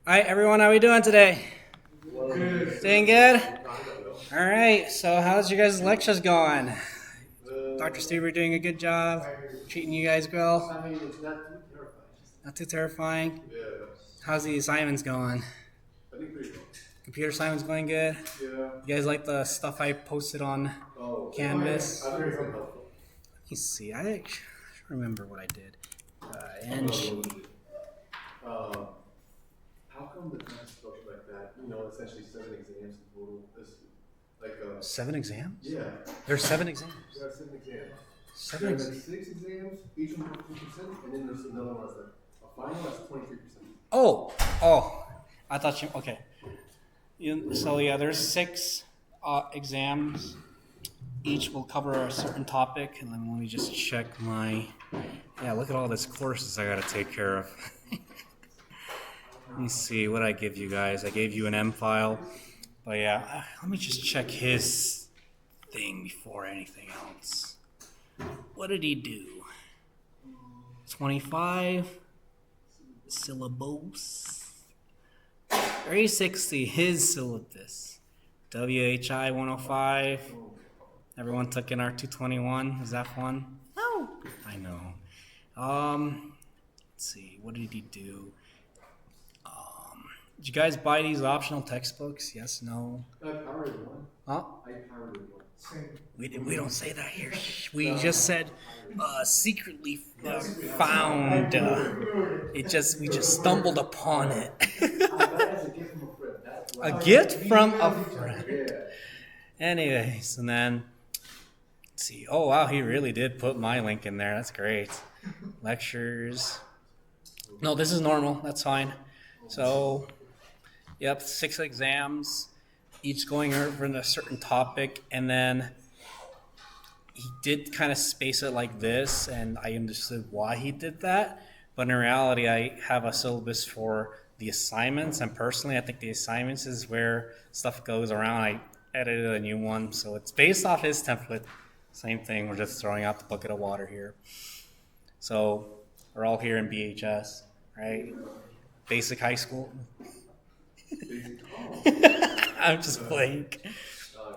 All right, everyone, how we doing today? Good. Doing good? All right, so how's your guys' lectures going? Dr. Stuber doing a good job? Treating you guys well? I mean, it's not too terrifying. Not too terrifying? Yeah. How's the assignments going? I think pretty well. Computer assignments going good? Yeah. You guys like the stuff I posted on Oh, Canvas? I think it's been helpful. Let me see, I should remember what I did. And How come the class is structured like that? You know, essentially 7 exams in total. This, like, 7 exams? yeah, There's 7 exams. there are 7 exams. 7 There are exams. 6 exams, each one 50%, and then there's another one that's like a final that's 23%. Oh, I thought you, okay. So yeah, there's 6 exams. Each will cover a certain topic, and then let me just check yeah, look at all these courses I gotta take care of. Let me see what I give you guys. I gave you an M file, but yeah, let me just check his thing before anything else. What did he do? 25 syllabus. 360 his syllabus. WHI 105. Everyone took in our 221. Is that fun? No. I know. Let's see. What did he do? Did you guys buy these optional textbooks? Yes, no? I pirated one. Huh? I pirated one. We don't say that here. We just said secretly found. We just stumbled upon it. I got it as a gift from a friend. That's A why. gift from a friend. Yeah. Anyways, and then let's see. Oh wow, he really did put my link in there. That's great. Lectures. No, this is normal. That's fine. So, yep, 6 exams, each going over a certain topic, and then he did kind of space it like this, and I understood why he did that. But in reality, I have a syllabus for the assignments, and personally, I think the assignments is where stuff goes around. I edited a new one, so it's based off his template. Same thing, we're just throwing out the bucket of water here. So we're all here in BHS, right? Basic high school. I'm just playing.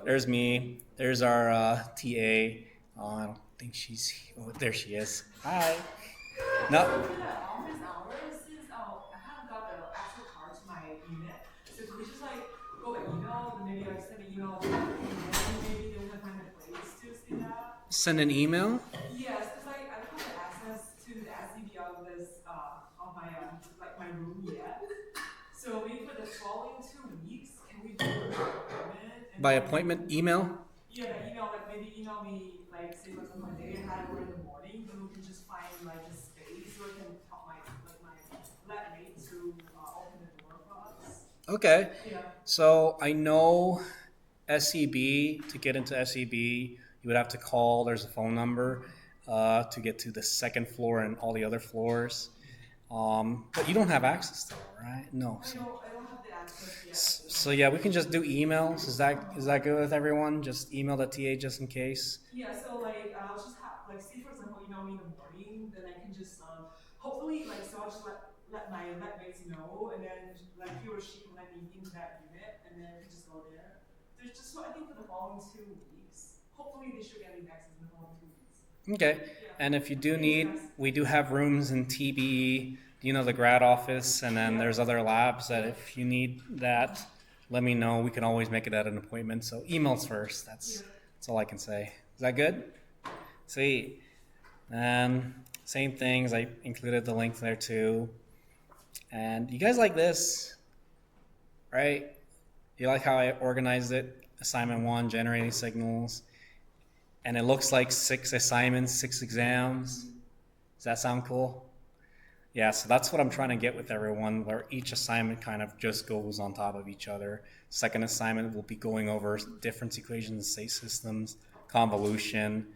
There's me. There's our TA. Oh, I don't think she's. Oh, there she is. Hi. No. Office hours since I haven't got the actual card to my unit. So could we just like go by email and maybe like send an email to them and maybe they can find a place to see that? Send an email. Yes, because I don't have access to the SCB office on my like my room yet. So maybe for the following 2 weeks, can we do an appointment? By appointment, email. Yeah, the email, like maybe email me, like say for example, my day ahead or in the morning, then we can just find like a space where I can help my lab mate to open the door for us. Okay. Yeah. So I know SEB, to get into SEB, you would have to call. There's a phone number to get to the 2nd floor and all the other floors. But you don't have access to it, right? No. I don't have the access yet. So yeah, we can just do emails. Is that good with everyone? Just email the TA just in case. Yeah, so like I'll just have like say for example email me in the morning, then I can just hopefully like so I'll just let my lab mates know, and then like he or she can let me into that unit, and then we can just go there. There's just so I think for the following 2 weeks, hopefully they should get me access in the following 2 weeks. Okay. And if you do need, we do have rooms in TBE, the grad office, and then there's other labs that if you need that, let me know. We can always make it at an appointment. So emails first. That's all I can say. Is that good? Sweet. And same things. I included the link there too. And you guys like this, right? You like how I organized it? Assignment 1, generating signals. And it looks like 6 assignments, 6 exams. Does that sound cool? Yeah, so that's what I'm trying to get with everyone, where each assignment kind of just goes on top of each other. Second assignment will be going over difference equations, state systems, convolution,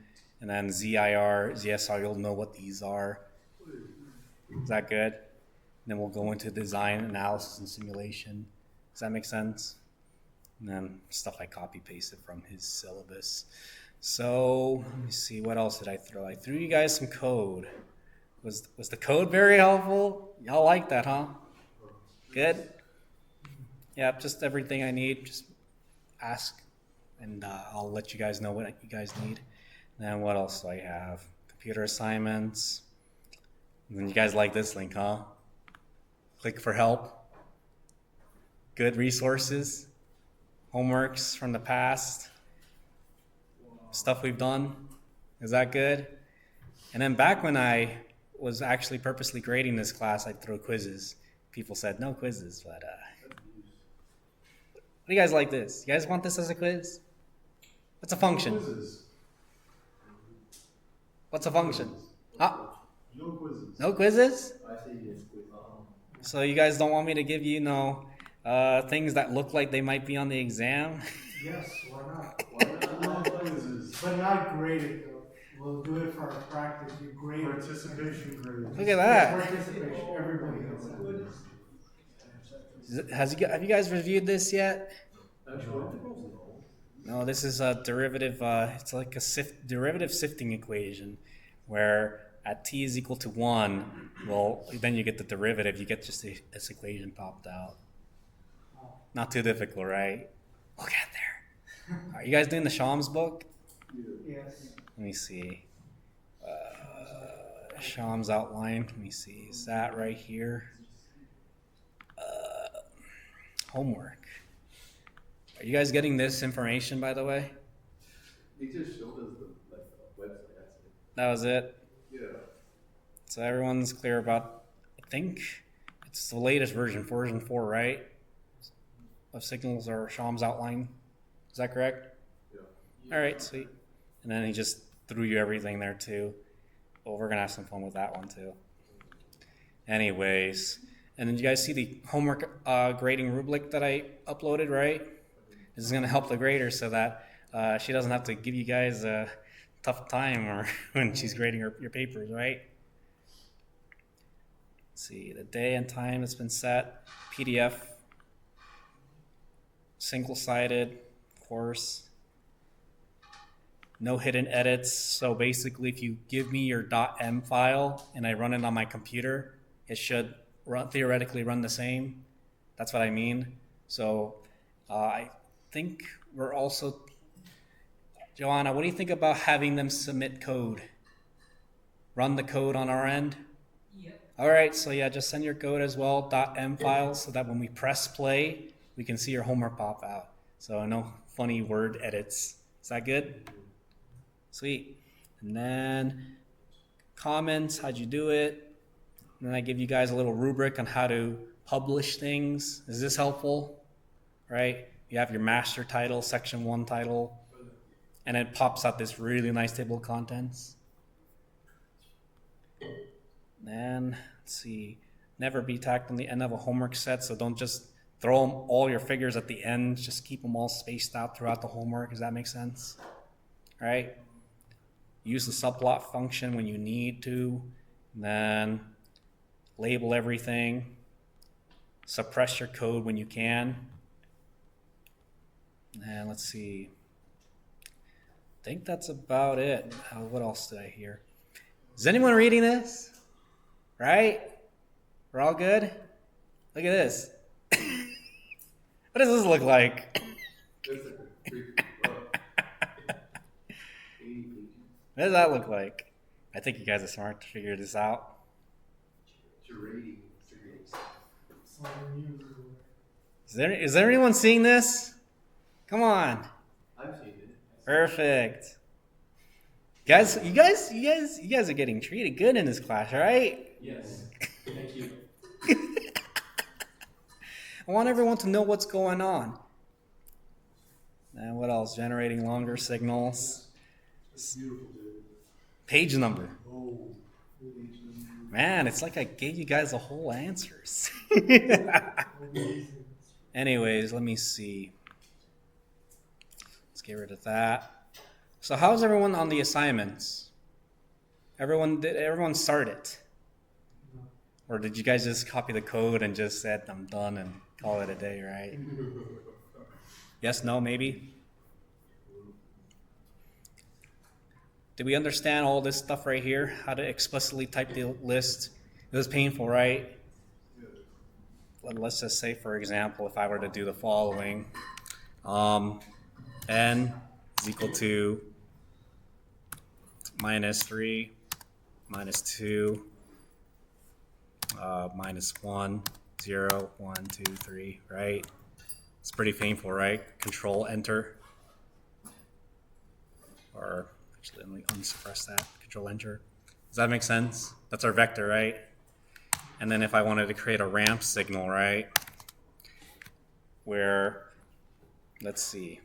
and then ZIR, ZSR, you'll know what these are. Is that good? And then we'll go into design, analysis, and simulation. Does that make sense? And then stuff I copy pasted from his syllabus. So let me see, what else did I throw? I threw you guys some code. Was the code very helpful? Y'all like that, huh? Good? Yeah, just everything I need. Just ask, and I'll let you guys know what you guys need. Then what else do I have? Computer assignments. And you guys like this link, huh? Click for help. Good resources. Homeworks from the past. Stuff we've done. Is that good? And then back when I was actually purposely grading this class, I'd throw quizzes. People said no quizzes, but what do you guys like this? You guys want this as a quiz? What's a function? Quizzes. What's a function? Ah, No quizzes. no quizzes? I say yes, quiz. So you guys don't want me to give you, things that look like they might be on the exam? Yes, why not? Why not? No quizzes. But not graded though. We'll do it for our practice. You grade Participation grade. Look at that. Participation. Everybody gets that. Have you guys reviewed this yet? Actually, No, this is a derivative. It's like a derivative sifting equation, where at t is equal to 1, well, then you get the derivative. You get just this equation popped out. Not too difficult, right? Look at there. Are you guys doing the Shams book? Yes. Let me see. Shams outline. Let me see. Is that right here? Homework. Are you guys getting this information, by the way? they just showed us the website. That's it. That was it. Yeah. So everyone's clear about, I think it's the latest version 4, right? Of signals or Shams outline. Is that correct? Yeah. All right, sweet. And then he just threw you everything there too. Well, we're gonna have some fun with that one too. Anyways, and then you guys see the homework grading rubric that I uploaded, right? This is gonna help the grader so that she doesn't have to give you guys a tough time or when she's grading your papers, right? Let's see, the day and time has been set. PDF, single-sided, of course. No hidden edits. So basically, if you give me your .m file and I run it on my computer, it should theoretically run the same. That's what I mean. So I think we're also, Joanna, what do you think about having them submit code? Run the code on our end? Yep. All right, so yeah, just send your code as well, .m files, so that when we press play, we can see your homework pop out. So no funny word edits. Is that good? Sweet. And then comments, how'd you do it? And then I give you guys a little rubric on how to publish things. Is this helpful? Right? You have your master title, section 1 title, and it pops out this really nice table of contents. Then, let's see, never be tacked on the end of a homework set, so don't just throw all your figures at the end, just keep them all spaced out throughout the homework. Does that make sense? All right? Use the subplot function when you need to, then label everything, suppress your code when you can. And let's see, I think that's about it. What else did I hear? Is anyone reading this? Right? We're all good? Look at this. What does this look like? That's like a pretty, 80 pages. What does that look like? I think you guys are smart to figure this out. Curating signals. Sliding news everywhere. Is there anyone seeing this? Come on. I've seen it. Perfect. Guys, you guys are getting treated good in this class, right? Yes. Thank you. I want everyone to know what's going on. And what else? Generating longer signals. Beautiful, dude. Page number. Oh. Man, it's like I gave you guys the whole answers. Amazing. Anyways, let me see. Let's get rid of that. So how's everyone on the assignments? Did everyone start it? Or did you guys just copy the code and just said, I'm done and call it a day, right? Yes, no, maybe? Did we understand all this stuff right here? How to explicitly type the list? It was painful, right? let's just say, for example, if I were to do the following, n is equal to -3, -2, -1, 0, 1, 2, 3, right? It's pretty painful, right? Control Enter. Or actually, let me unsuppress that. Control Enter. Does that make sense? That's our vector, right? And then if I wanted to create a ramp signal, right? Where, let's see,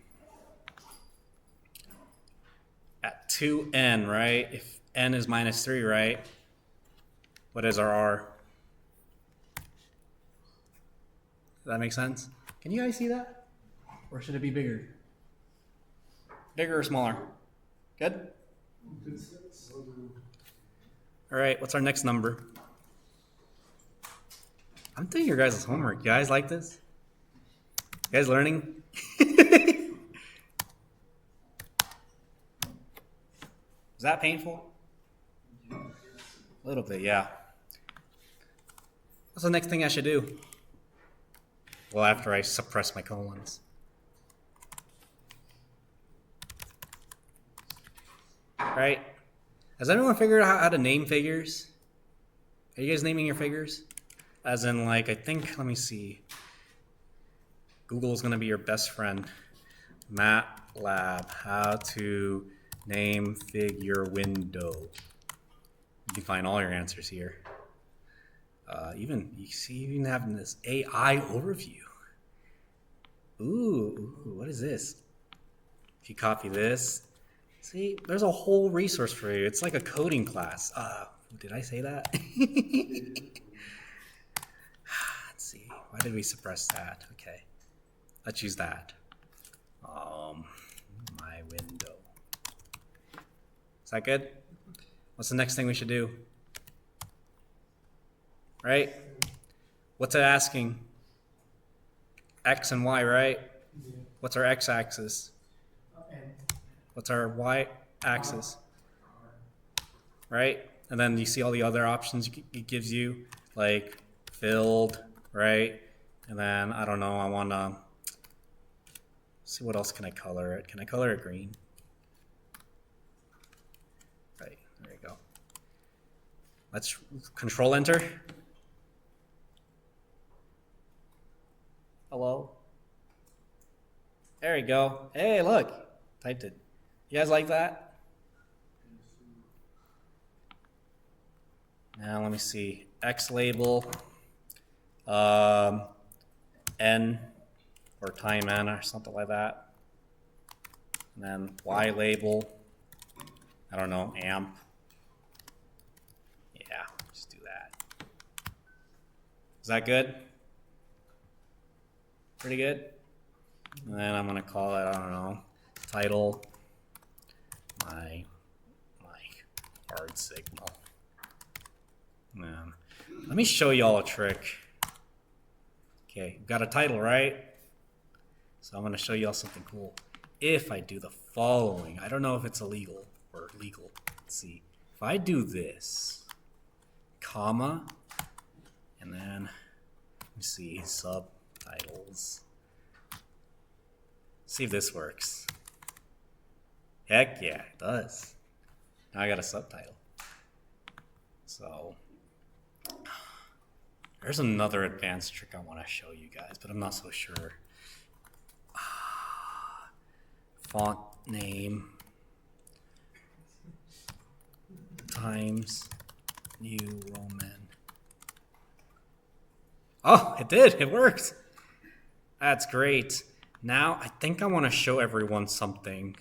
at 2n, right? If n is -3, right? What is our r? Does that make sense? Can you guys see that? Or should it be bigger? Bigger or smaller? Good? All right, what's our next number? I'm doing your guys' homework. You guys like this? You guys learning? Is that painful? A little bit, yeah. What's the next thing I should do? Well, after I suppress my colons. Right? Has anyone figured out how to name figures? Are you guys naming your figures? As in, like, I think, let me see. Google is going to be your best friend. MATLAB, how to name figure window. You can find all your answers here. You see, even having this AI overview. Ooh, what is this? If you copy this, see, there's a whole resource for you. It's like a coding class. Did I say that? Let's see. Why did we suppress that? Okay, let's use that. My window. Is that good? What's the next thing we should do? Right? What's it asking? X and Y, right? Yeah. What's our x-axis? And What's our y-axis? Right? And then you see all the other options it gives you, like filled, right? And then, I don't know, I want to see what else can I color it. Can I color it green? Right, there you go. Let's Control Enter. Hello? There you go. Hey, look. Typed it. You guys like that? Now let me see. X label. N or time N or something like that. And then Y label. I don't know, amp. Yeah, just do that. Is that good? Pretty good? And then I'm gonna call it, I don't know, title, my hard signal. Let me show you all a trick. Okay, we've got a title, right? So I'm gonna show you all something cool. If I do the following, I don't know if it's illegal or legal. Let's see. If I do this, comma, and then let me see, subtitles. See if this works. Heck yeah, it does. Now I got a subtitle. So there's another advanced trick I want to show you guys, but I'm not so sure. Font name times New Roman. Oh, it did. It worked. That's great. Now, I think I want to show everyone something.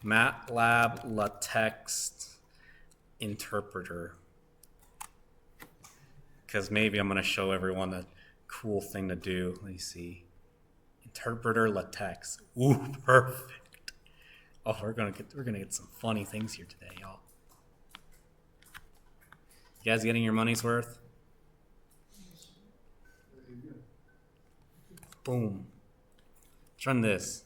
MATLAB LaTeX interpreter. Because maybe I'm going to show everyone a cool thing to do. Let me see. Interpreter LaTeX. Ooh, perfect. Oh, we're gonna get some funny things here today, y'all. You guys getting your money's worth? Boom. Let's run this.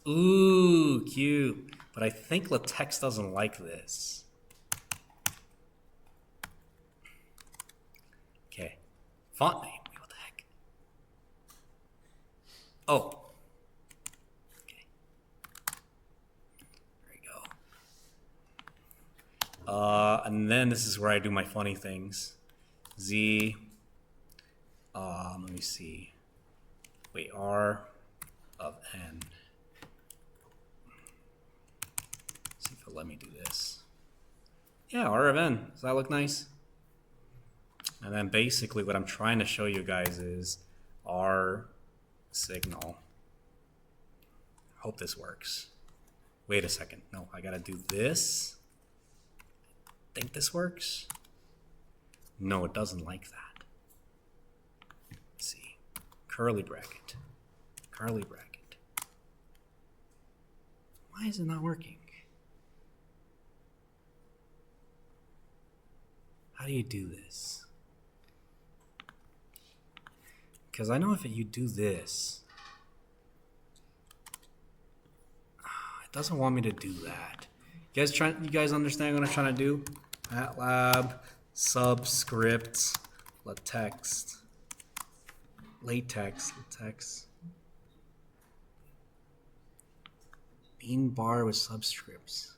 Ooh, cute. But I think LaTeX doesn't like this. Okay. Font name. Wait, what the heck? Oh. Okay. There we go. And then this is where I do my funny things. Z. Let me see. Wait, R of N. See if it'll let me do this. Yeah, R of N. Does that look nice? And then basically what I'm trying to show you guys is R signal. Hope this works. Wait a second. No, I gotta do this. Think this works? No, it doesn't like that. Let's see. Curly bracket. Curly bracket. Why is it not working? How do you do this? Because I know if you do this, it doesn't want me to do that. You guys understand what I'm trying to do? MATLAB, subscript, latex, bean bar with subscripts.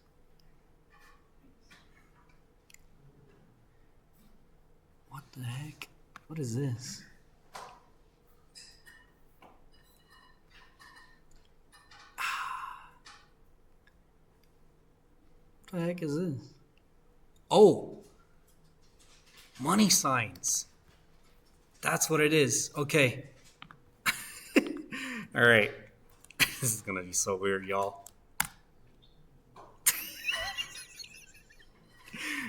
What the heck? What is this? What the heck is this? Oh! Money signs. That's what it is. Okay. Alright. This is gonna be so weird, y'all.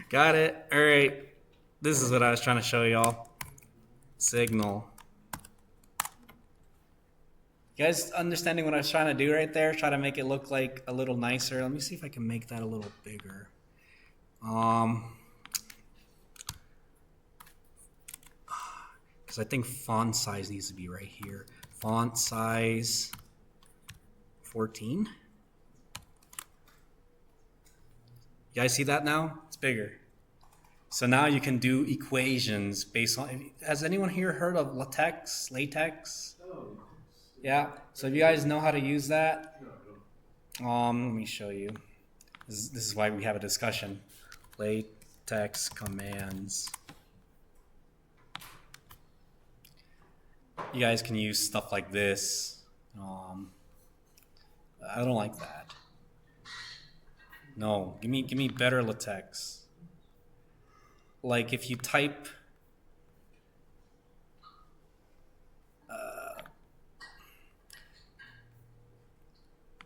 Got it. Alright. This is what I was trying to show y'all. Signal. You guys understanding what I was trying to do right there? Try to make it look like a little nicer. Let me see if I can make that a little bigger. Because I think font size needs to be right here. Font size 14. You guys see that now? It's bigger. So now you can do equations based on. Has anyone here heard of latex? Oh, Yeah. So if you guys know how to use that, no, I don't. let me show you. This is why we have a discussion. Latex commands. You guys can use stuff like this. I don't like that. No, give me better latex. Like if you type.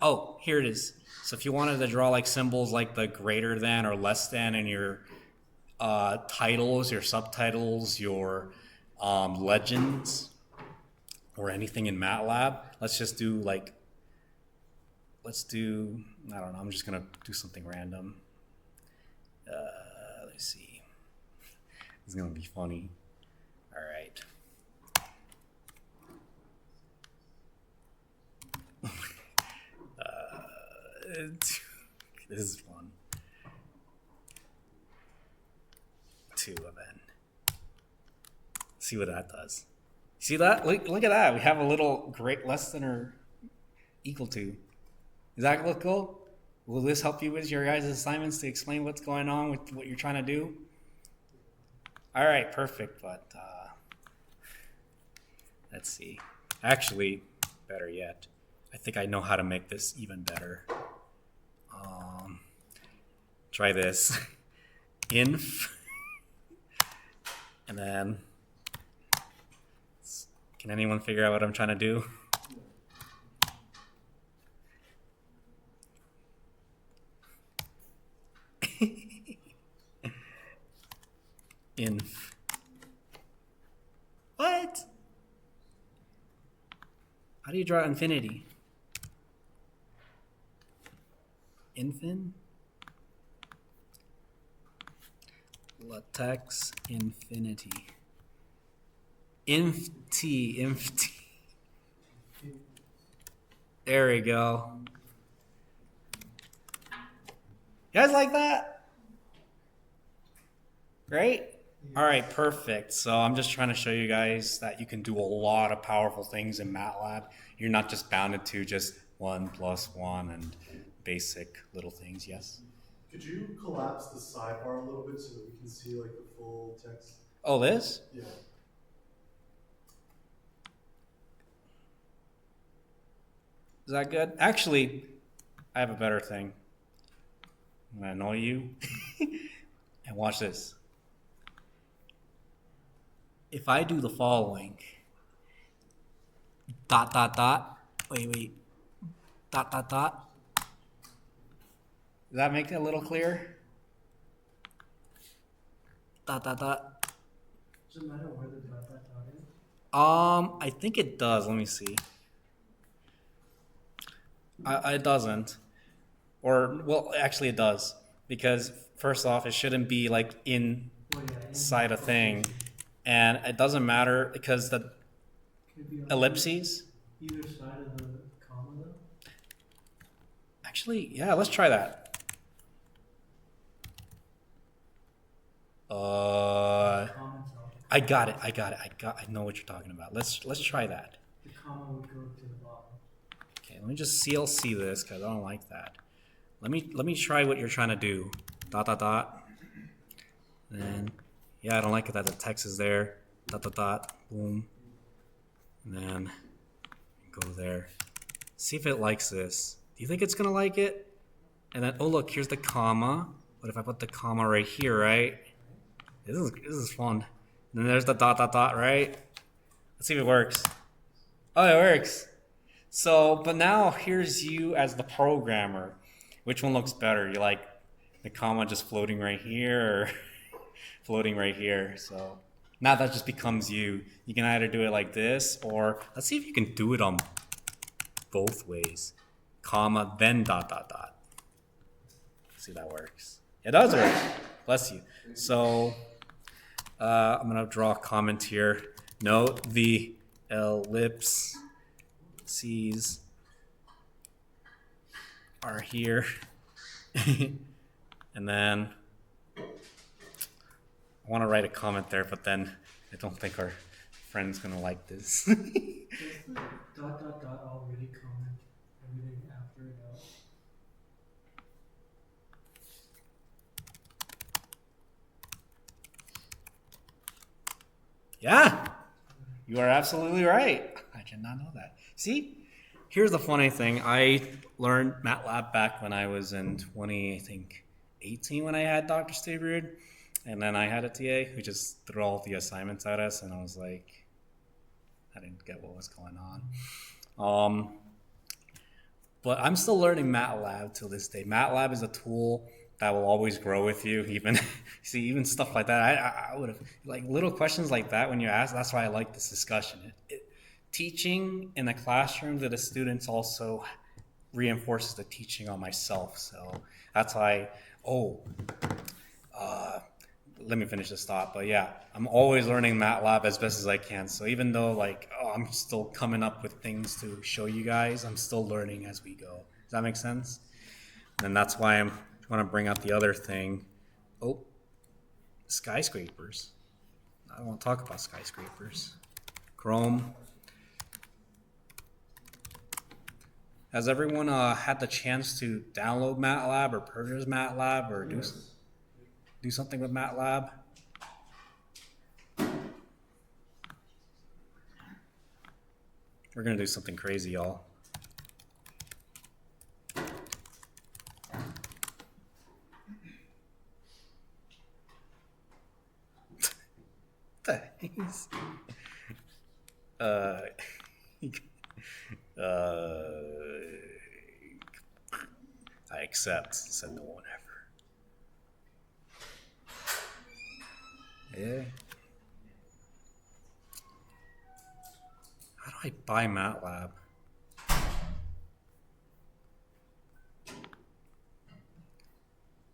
Oh, here it is. So if you wanted to draw like symbols like the greater than or less than in your titles, your subtitles, your legends, or anything in MATLAB, let's do, I don't know, I'm just going to do something random. Let's see. It's going to be funny. All right. This is fun. 2 of n. See what that does. See that? Look at that. We have a little great less than or equal to. Does that look cool? Will this help you with your guys' assignments to explain what's going on with what you're trying to do? All right, perfect. But let's see. Actually, better yet, I think I know how to make this even better. Try this. Inf. And then, can anyone figure out what I'm trying to do? Inf. What? How do you draw infinity? Infin? Latex infinity. Inft. There we go. You guys like that? Right? All right, perfect. So I'm just trying to show you guys that you can do a lot of powerful things in MATLAB. You're not just bounded to just 1+1 and basic little things. Yes. Could you collapse the sidebar a little bit so that we can see like the full text? Oh, this? Yeah. Is that good? Actually, I have a better thing. I'm gonna annoy you. And watch this. If I do the following, dot, dot, dot, wait, dot, dot, dot. Does that make it a little clearer? Dot, dot, dot. Doesn't matter where the dot is. I think it does. Let me see. It doesn't. Or, well, actually it does. Because, first off, it shouldn't be, like, inside a thing. And it doesn't matter because the Could be on ellipses. either side of the comma though. Actually, yeah, let's try that. Comments off. I got it. I know what you're talking about. Let's try that. The comma would go to the bottom. Okay, let me just CLC this because I don't like that. Let me try what you're trying to do. Dot, dot, dot. And yeah, I don't like it that the text is there. Dot, dot, dot. Boom. And then go there. See if it likes this. Do you think it's gonna like it? And then, oh look, here's the comma. What if I put the comma right here, right? This is fun. And then there's the dot, dot, dot, right? Let's see if it works. Oh, it works. So, but now here's you as the programmer. Which one looks better? You like the comma just floating right here or floating right here? So now that just becomes you. You can either do it like this or let's see if you can do it on both ways. Comma, then dot, dot, dot. Let's see if that works. It does work. Bless you. So I'm going to draw a comment here. Note the ellipses are here. And then I want to write a comment there, but then I don't think our friend's going to like this. Does the dot already comment everything after it out? Yeah, you are absolutely right. I did not know that. See, here's the funny thing. I learned MATLAB back when I was in 2018 when I had Dr. Stabeard. And then I had a TA who just threw all the assignments at us, and I was like, I didn't get what was going on. But I'm still learning MATLAB till this day. MATLAB is a tool that will always grow with you. Even see, even stuff like that. I would have like little questions like that when you ask. That's why I like this discussion. Teaching in the classroom to the students also reinforces the teaching on myself. So that's why. Let me finish this thought. But yeah, I'm always learning MATLAB as best as I can. So even though I'm still coming up with things to show you guys, I'm still learning as we go. Does that make sense? And that's why I want to bring out the other thing. Oh, skyscrapers. I don't want to talk about skyscrapers. Chrome. Has everyone had the chance to download MATLAB or purchase MATLAB or do something with MATLAB? We're going to do something crazy, y'all. Thanks. I accept, said no one ever. Yeah. How do I buy MATLAB?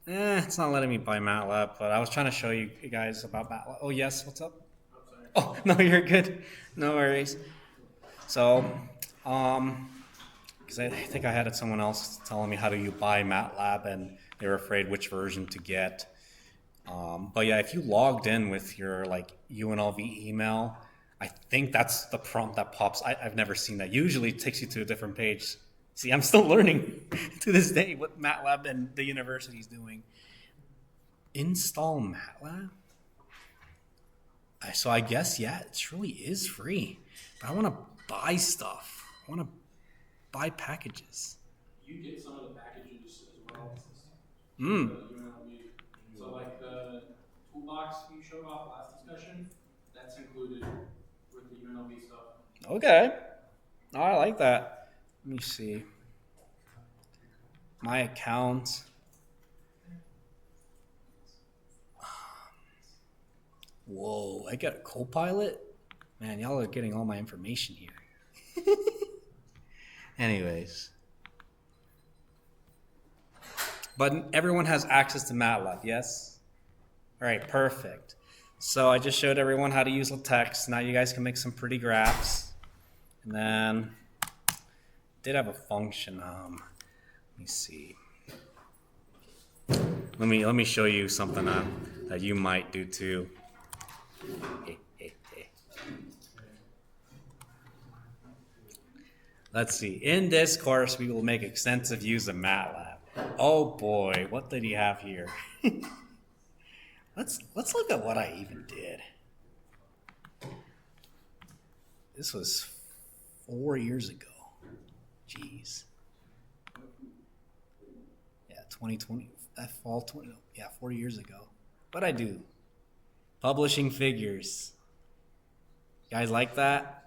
It's not letting me buy MATLAB, but I was trying to show you guys about MATLAB. Oh, yes, what's up? Oh, no, you're good. No worries. So, because I think I had someone else telling me how do you buy MATLAB, and they were afraid which version to get. But yeah, if you logged in with your like UNLV email, I think that's the prompt that pops. I've never seen that. Usually it takes you to a different page. See, I'm still learning to this day what MATLAB and the university is doing. Install MATLAB? So I guess, yeah, it truly is free. But I want to buy stuff. I want to buy packages. You get some of the packages as well. Mm. The UNLV. So like the toolbox you showed off last discussion, that's included with the UNLV stuff. Okay. Oh, I like that. Let me see. My account. Whoa, I got a Copilot? Man, y'all are getting all my information here. Anyways. But everyone has access to MATLAB, yes? All right, perfect. So I just showed everyone how to use the text. Now you guys can make some pretty graphs. And then did have a function. Let me see. Let me show you something that you might do too. Hey. Let's see. In this course, we will make extensive use of MATLAB. Oh boy, what did he have here? Let's look at what I even did. This was 4 years ago. Jeez. Yeah, 2020. Fall 20. Yeah, 4 years ago. What'd I do? Publishing figures. You guys like that?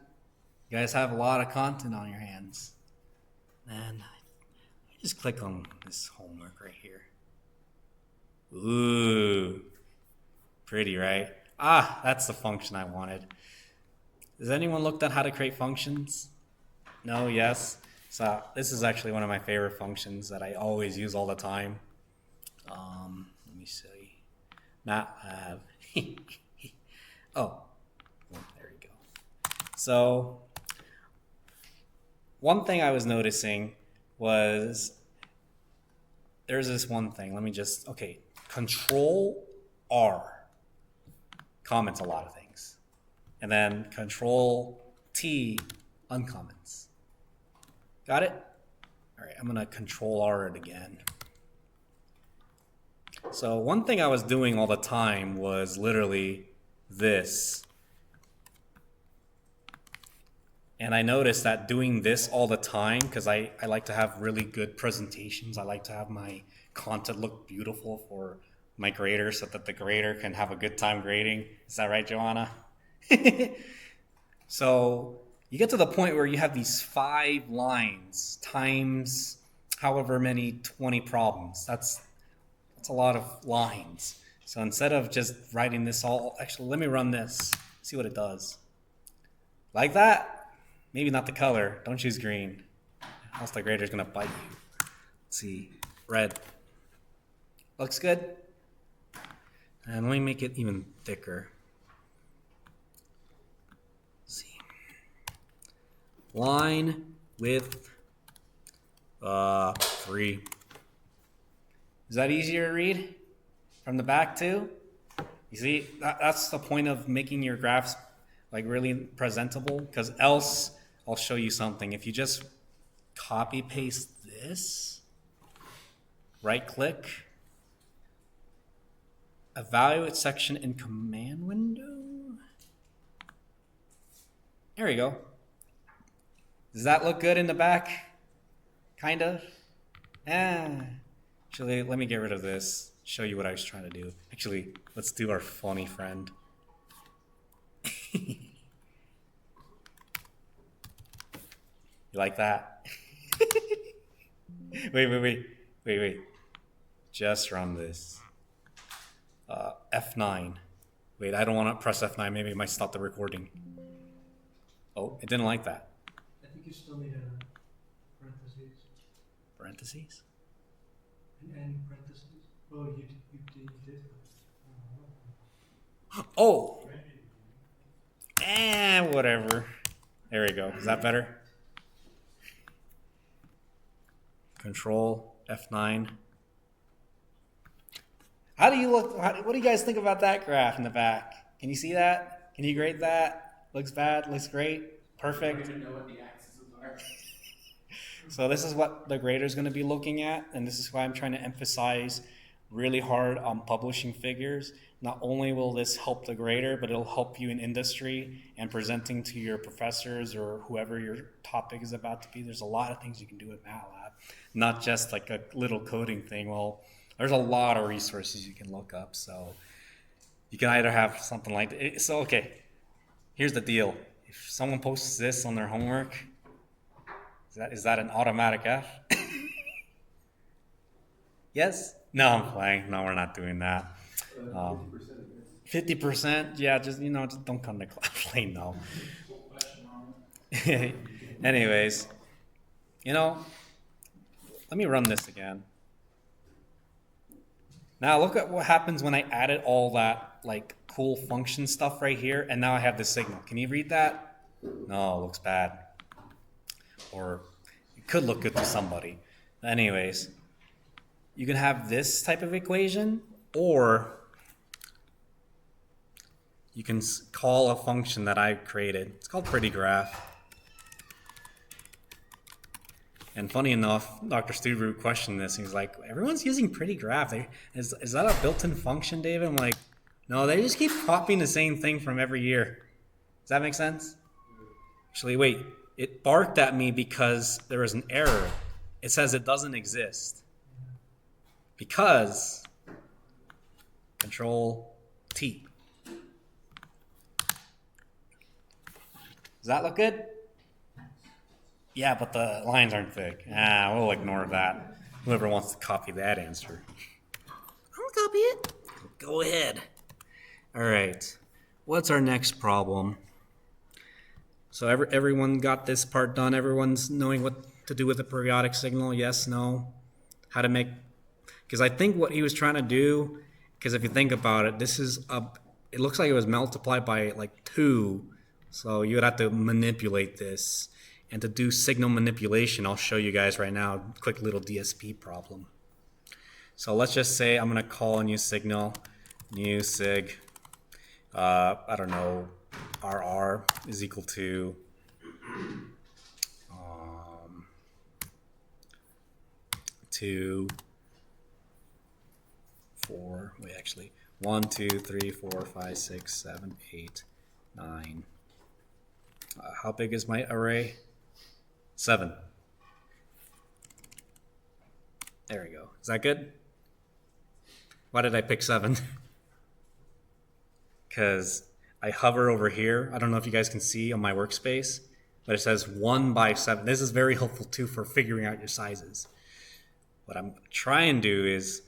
You guys have a lot of content on your hands. And I just click on this homework right here. Ooh. Pretty, right? Ah, that's the function I wanted. Has anyone looked at how to create functions? No, yes? So this is actually one of my favorite functions that I always use all the time. Let me see. MATLAB. Oh, there you go. So one thing I was noticing was there's this one thing. Let me just, okay, Control R comments a lot of things. And then Control T uncomments. Got it? All right, I'm gonna Control R it again. So one thing I was doing all the time was literally this. And I noticed that doing this all the time, because I like to have really good presentations. I like to have my content look beautiful for my grader so that the grader can have a good time grading. Is that right, Joanna? So you get to the point where you have these 5 lines times however many 20 problems. That's a lot of lines. So instead of just writing this all, actually, let me run this, see what it does. Like that? Maybe not the color. Don't choose green. Else the grader's gonna bite you. Let's see. Red. Looks good. And let me make it even thicker. Let's see. Line width 3. Is that easier to read from the back too? You see, that's the point of making your graphs like really presentable, because else I'll show you something. If you just copy paste this, right click, evaluate section in command window. There we go. Does that look good in the back? Kind of? Actually, let me get rid of this. Show you what I was trying to do. Actually, let's do our funny friend. You like that? Wait. Just run this. F9. Wait, I don't want to press F9. Maybe it might stop the recording. Oh, it didn't like that. I think you still need a parentheses. Parentheses? An end parentheses. Oh, you did. Oh! Whatever. There we go. Is that better? Control F9. How do you look? What do you guys think about that graph in the back? Can you see that? Can you grade that? Looks bad, looks great, I perfect. don't even know what the axes are. So this is what the grader is going to be looking at, and this is why I'm trying to emphasize really hard on publishing figures. Not only will this help the grader, but it'll help you in industry and presenting to your professors or whoever your topic is about to be. There's a lot of things you can do with MATLAB, not just like a little coding thing. Well, there's a lot of resources you can look up. So you can either have something like that. So, okay, here's the deal. If someone posts this on their homework, is that an automatic F? Yes? No, I'm playing. No, we're not doing that. 50% again. 50%? Yeah, just, just don't come to class. Plain no. Question on it. Anyways, let me run this again. Now look at what happens when I added all that like cool function stuff right here, and now I have the signal. Can you read that? No, it looks bad. Or it could look good to somebody. Anyways, you can have this type of equation, or you can call a function that I created. It's called pretty graph. And funny enough, Dr. Studeru questioned this. He's like, everyone's using pretty graph. Is that a built-in function, David? I'm like, no, they just keep copying the same thing from every year. Does that make sense? Actually, wait. It barked at me because there was an error. It says it doesn't exist. Because Control T. Does that look good? Yeah, but the lines aren't thick. We'll ignore that. Whoever wants to copy that answer. I'll copy it. Go ahead. All right. What's our next problem? So everyone got this part done. Everyone's knowing what to do with a periodic signal. Yes, no. How to make... Because I think what he was trying to do, because if you think about it, it looks like it was multiplied by like 2. So you would have to manipulate this. And to do signal manipulation, I'll show you guys right now, quick little DSP problem. So let's just say I'm going to call a new signal, new sig, I don't know, RR is equal to 2, 4, wait, actually, 1, 2, 3, 4, 5, 6, 7, 8, 9. How big is my array? 7. There we go. Is that good? Why did I pick 7? Because I hover over here. I don't know if you guys can see on my workspace, but it says 1 by 7. This is very helpful too for figuring out your sizes. What I'm trying to do is,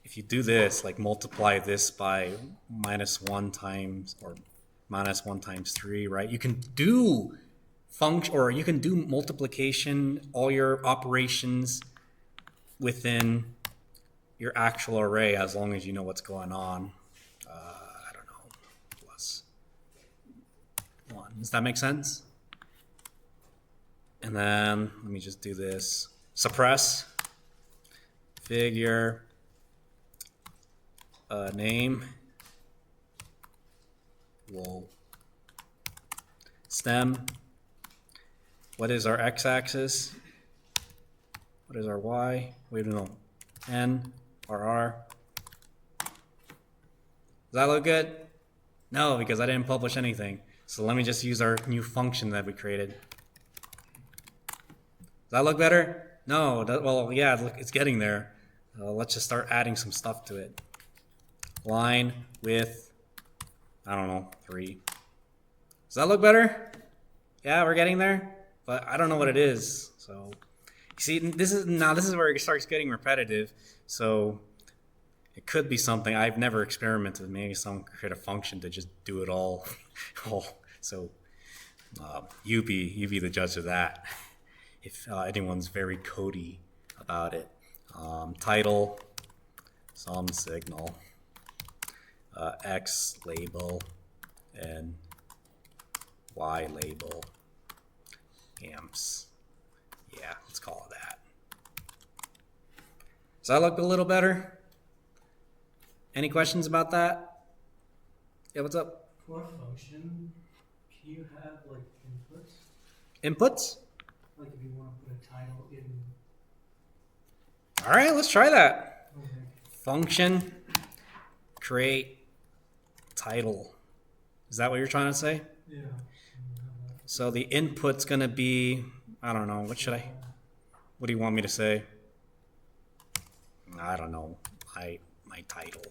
if you do this, like multiply this by -1 times, or -1 times 3, right? You can do function, or you can do multiplication, all your operations within your actual array as long as you know what's going on. I don't know, +1. Does that make sense? And then let me just do this. Suppress, figure, name, whoa, stem. What is our x-axis? What is our y? Wait, no. N, R. Does that look good? No, because I didn't publish anything. So let me just use our new function that we created. Does that look better? No, well, yeah, look, it's getting there. Let's just start adding some stuff to it. Line, width, I don't know, 3. Does that look better? Yeah, we're getting there. But I don't know what it is. So, you see, this is where it starts getting repetitive. So, it could be something I've never experimented with. Maybe someone could create a function to just do it all. So, you be the judge of that. If anyone's very codey about it. Title, some signal, X label, and Y label. Amps. Yeah, let's call it that. Does that look a little better? Any questions about that? Yeah, what's up? For a function, can you have like inputs? Inputs? Like if you want to put a title in. All right, let's try that. Okay. Function, create title. Is that what you're trying to say? Yeah. So the input's gonna be, I don't know, what do you want me to say? I don't know, my title.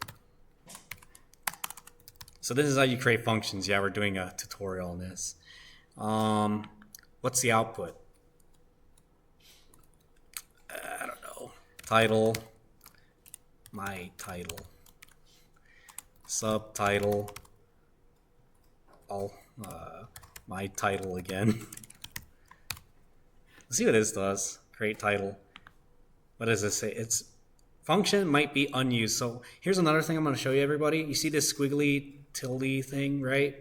So this is how you create functions. Yeah, we're doing a tutorial on this. What's the output? I don't know. Title, my title. Subtitle, my title again. Let's see what this does. Create title. What does this say? It's function might be unused. So here's another thing I'm going to show you, everybody. You see this squiggly tilde thing, right?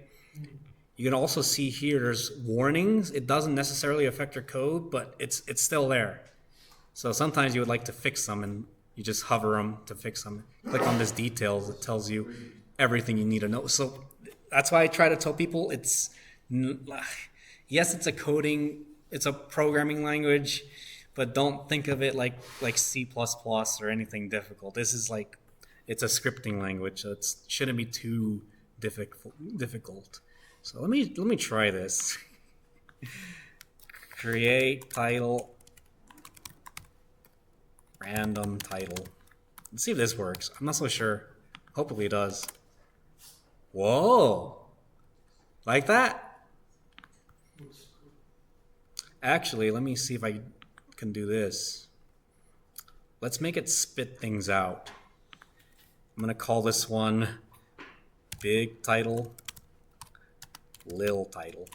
You can also see here there's warnings. It doesn't necessarily affect your code, but it's still there. So sometimes you would like to fix them, and you just hover them to fix them. Click on this details. It tells you everything you need to know. So that's why I try to tell people yes, it's a coding, it's a programming language, but don't think of it like C++ or anything difficult. This is like, it's a scripting language, so it shouldn't be too difficult. So let me try this. Create title, random title. Let's see if this works. I'm not so sure. Hopefully it does. Whoa! Like that? Actually, let me see if I can do this. Let's make it spit things out. I'm gonna call this one big title, lil title,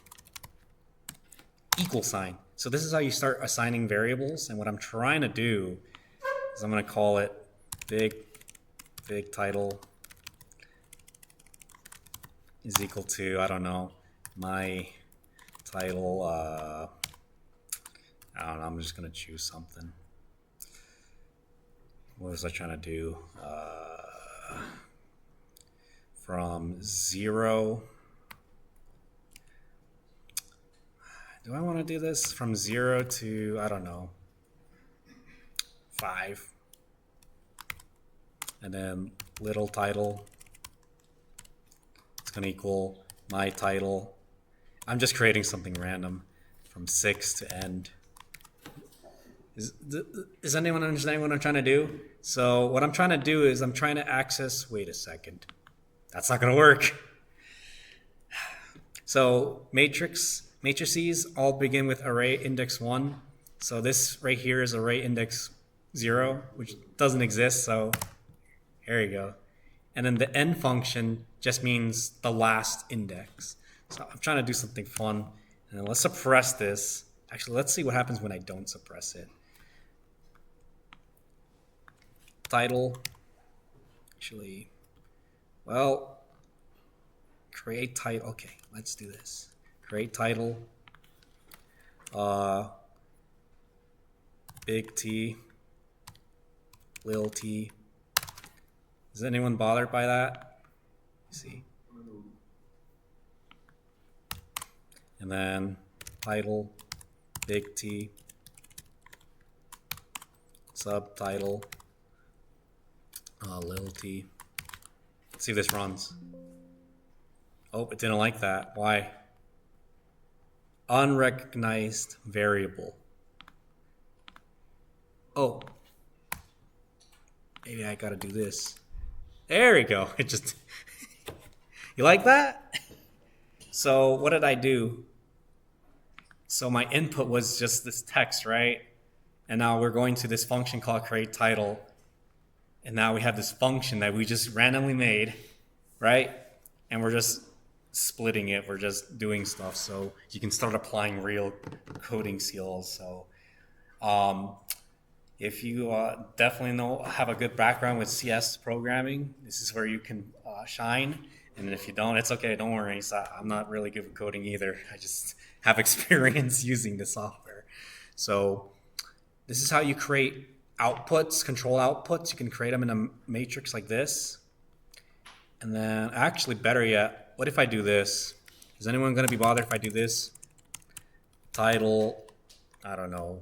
equal sign. So this is how you start assigning variables, and what I'm trying to do is I'm gonna call it big title is equal to, I don't know, my title, I don't know, I'm just gonna choose something. What was I trying to do? From 0. Do I want to do this from 0 to, I don't know, 5. And then little title, it's going to equal my title. I'm just creating something random from 6 to end. Is anyone understanding what I'm trying to do? So what I'm trying to do is I'm trying to access, wait a second. That's not going to work. So matrices all begin with array index 1. So this right here is array index 0, which doesn't exist. So here you go. And then the end function just means the last index. So I'm trying to do something fun. And let's suppress this. Actually, let's see what happens when I don't suppress it. Title. Actually, well, create title. Okay, let's do this. Create title. Big T. Lil T. Is anyone bothered by that? Let's see. And then title, big T, subtitle, little t. Let's see if this runs. Oh, it didn't like that. Why? Unrecognized variable. Oh. Maybe I gotta do this. There we go. It just... You like that? So what did I do? So my input was just this text, right? And now we're going to this function called create title. And now we have this function that we just randomly made, right? And we're just splitting it. We're just doing stuff. So you can start applying real coding skills. So if you definitely have a good background with CS programming, this is where you can shine. And if you don't, it's okay. Don't worry. So I'm not really good with coding either. I just have experience using the software. So this is how you create outputs, control outputs. You can create them in a matrix like this. And then, actually, better yet, what if I do this? Is anyone going to be bothered if I do this? Title, I don't know,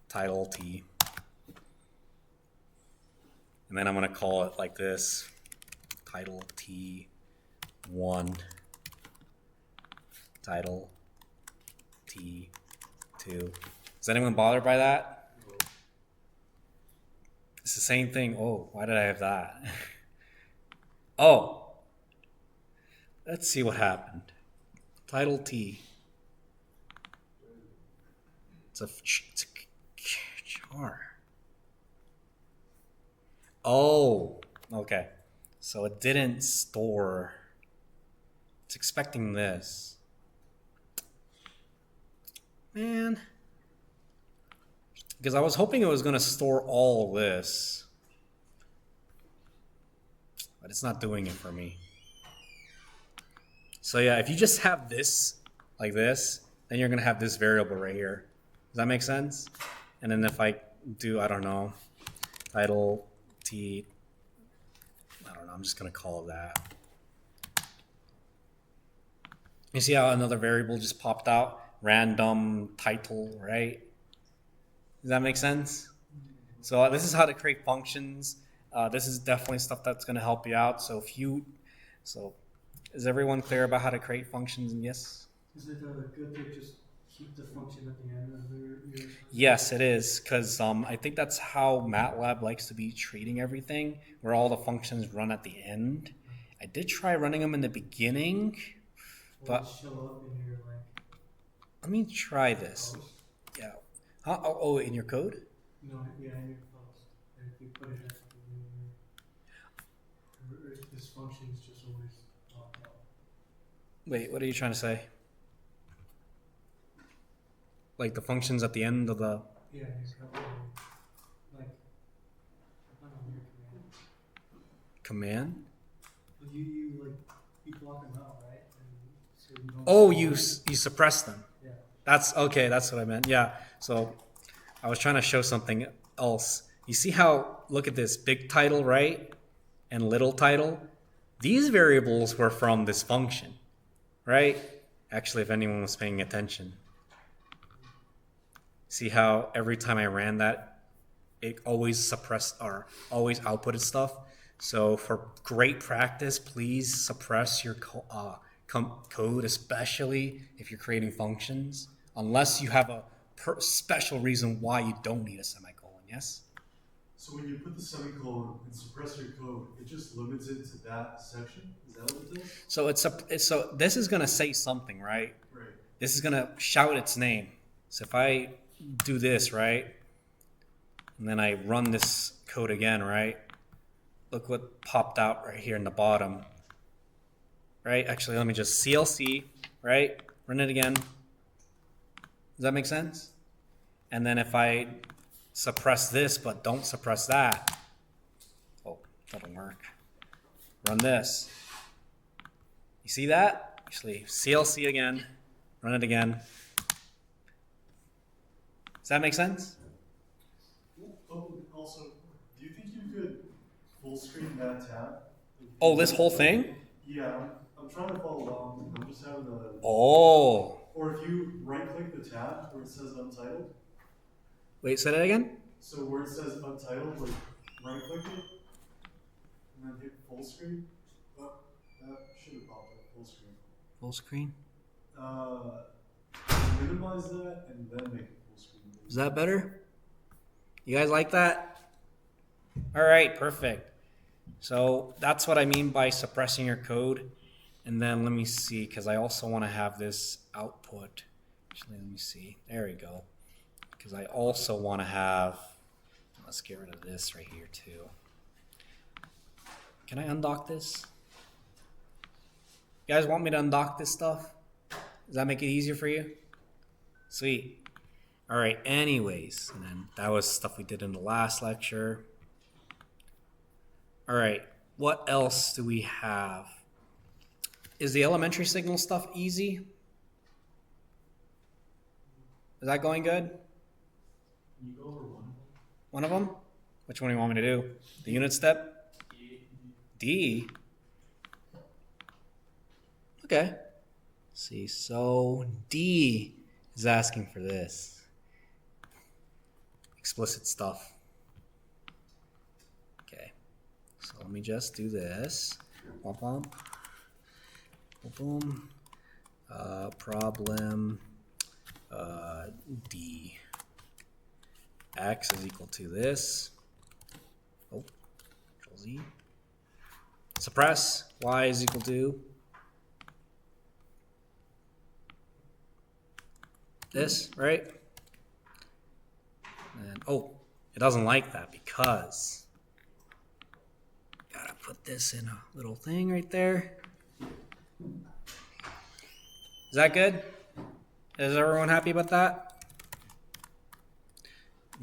title T. And then I'm going to call it like this, title T1, title T2. Is anyone bothered by that? It's the same thing. Oh, why did I have that? Oh, let's see what happened. Title T. It's a char. Oh, okay. So it didn't store. It's expecting this. Man. Because I was hoping it was going to store all this. But it's not doing it for me. So yeah, if you just have this like this, then you're going to have this variable right here. Does that make sense? And then if I do, I don't know, title T, I don't know, I'm just going to call it that. You see how another variable just popped out? Random title, right? Does that make sense? So this is how to create functions. This is definitely stuff that's going to help you out. So is everyone clear about how to create functions? And yes? Is it good to just keep the function at the end of your Yes, it is, because I think that's how MATLAB likes to be treating everything, where all the functions run at the end. I did try running them in the beginning, but show up in your let me try this. post? Yeah. Oh, in your code? No, yeah, in your post. And if you put it at the beginning, this function is just always locked out. Wait, what are you trying to say? Like the functions at the end of the Yeah, your code, like I don't know your command. command? You block them out, right? And so you don't. Oh, you suppress them. Yeah. That's okay. That's what I meant. Yeah. So I was trying to show something else. You see how, look at this, big title, right? And little title. These variables were from this function, right? Actually, if anyone was paying attention. See how every time I ran that, it always suppressed or always outputted stuff. So for great practice, please suppress your code, especially if you're creating functions, unless you have a special reason why you don't need a semicolon. Yes? So when you put the semicolon and suppress your code, it just limits it to that section? Is that what it does? So this is gonna say something, right? Right. This is gonna shout its name. So if I do this, right, and then I run this code again, right? Look what popped out right here in the bottom. Right? Actually, let me just CLC, right? Run it again. Does that make sense? And then if I suppress this but don't suppress that, oh, that'll work. Run this. You see that? Actually, CLC again. Run it again. Does that make sense? Oh, also, do you think you could full screen that tab? Oh, this whole thing? Yeah, I'm trying to follow along. I'm just having a. Oh. Or if you right click the tab where it says untitled. Wait, say that again? So where it says untitled, like right click it and then hit full screen. Oh, that should have popped up full screen. Full screen? Minimize that and then make it full screen. Is that better? You guys like that? All right, perfect. So that's what I mean by suppressing your code. And then let me see, because I also want to have this output. Actually, let me see. There we go. Because I also want to have, let's get rid of this right here too. Can I undock this? You guys want me to undock this stuff? Does that make it easier for you? Sweet. All right, anyways, and then that was stuff we did in the last lecture. All right, what else do we have? Is the elementary signal stuff easy? Is that going good? Can you go over one? One of them? Which one do you want me to do? The unit step? D? Okay. See, so D is asking for this. Explicit stuff. Okay. So let me just do this. Bump, bump. Boom, boom. Problem D. X is equal to this. Oh, Control Z. Suppress. Y is equal to this, right? And oh, it doesn't like that because gotta put this in a little thing right there. Is that good? Is everyone happy about that?